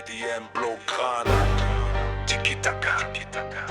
EDM Blaugrana. Tiki-taka, tiki-taka.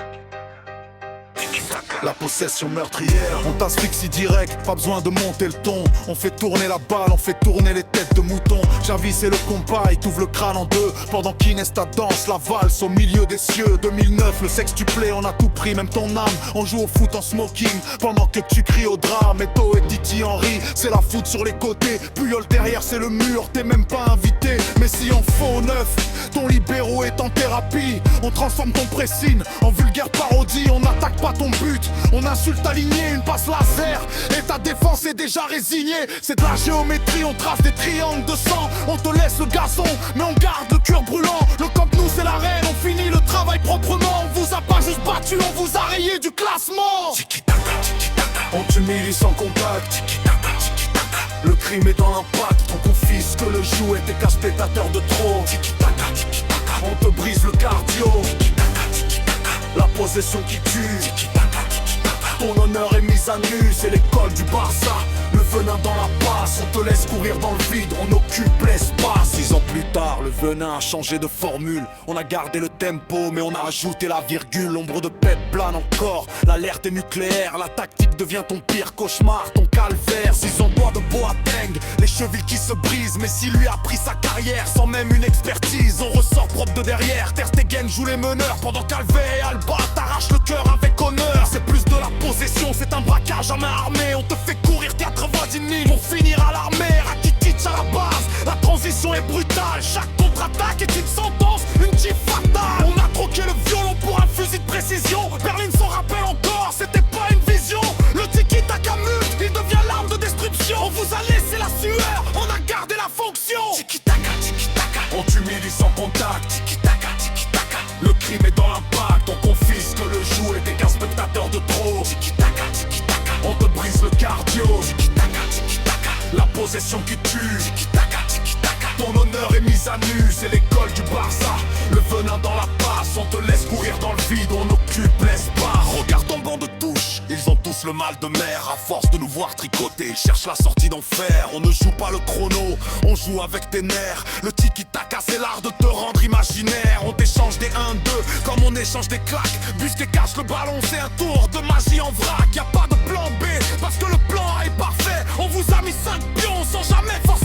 La possession meurtrière, on t'asphyxie direct, pas besoin de monter le ton. On fait tourner la balle, on fait tourner les têtes de moutons. Javis et le compas, il t'ouvre le crâne en deux. Pendant qu'Inès ta danse, la valse au milieu des cieux. 2009, le sextuplé, on a tout pris, même ton âme. On joue au foot en smoking, pendant que tu cries au drame. Eto et Titi Henry, c'est la foot sur les côtés. Puyol derrière, c'est le mur, t'es même pas invité. Mais si on faux neuf, ton libéraux est en thérapie. On transforme ton pressing en vulgaire parodie. On n'attaque pas ton but, on insulte ta lignée, une passe laser et ta défense est déjà résignée. C'est de la géométrie, on trace des triangles de sang. On te laisse le gazon, mais on garde le cœur brûlant. Le camp nous c'est l'arène, on finit le travail proprement. On vous a pas juste battu, on vous a rayé du classement. Tiki-taka, tiki-taka. On t'humilie sans contact. Tiki-taka, tiki-taka. Le crime est dans l'impact, on confisque le jouet, t'es casse-pétateur de trop. Tiki-taka, tiki-taka. On te brise le cardio, Tiki-taka, tiki-taka. la possession qui tue. Tiki-taka, tiki-taka. Ton honneur est mise à nu, c'est l'école du Barça. Le venin dans la passe, on te laisse courir dans le vide, on occupe l'espace. 6 ans plus tard, le venin a changé de formule. On a gardé le tempo, mais on a ajouté la virgule. L'ombre de pète plane encore, l'alerte est nucléaire. La tactique devient ton pire cauchemar, ton calvaire. 6 ans bois de Boateng, les chevilles qui se brisent. Mais si lui a pris sa carrière sans même une expertise, on ressort propre de derrière. Ter Stegen joue les meneurs, pendant qu'Alvé et Alba t'arrachent le cœur avec honneur. C'est plus de la possession, c'est un braquage à main armée. On te fait courir 90 lignes pour finir à l'armée. Rakitic à la base, la transition est brutale. Chaque contre-attaque est une sentence, une gifle fatale. On a troqué le violon pour un fusil de précision. Berlin s'en rappelle encore, c'était pas une vision. Le tiki-taka mute, il devient l'arme de destruction. On vous a laissé la sueur, on a gardé la fonction. Tiki-taka, tiki-taka. On t'humilie sans contact. Tiki-taka, tiki-taka. Le crime est dans l'impact, on confisque le jouet, t'es qu'un spectateur de trop. Tiki-taka, tiki-taka. On te brise le cardio, Tiki-taka, tiki-taka. la possession qui tue. Tiki-taka, tiki-taka. Ton honneur est mise à nu, c'est l'école du Barça. Le venin dans la passe, on te laisse courir dans le vide, on occupe l'espace. Regarde ton banc de touche, ils ont tous le mal de mer. À force de nous voir tricoter, ils cherchent la sortie d'enfer. On ne joue pas le chrono, on joue avec tes nerfs. Le tiki-taka c'est l'art de te rendre imaginaire. On t'échange des 1-2 comme on échange des claques. Busquet cache le ballon, c'est un tour de magie en vrac. Y'a pas de plan B, parce que le plan A est parfait. On vous a mis 5 pions sans jamais forcer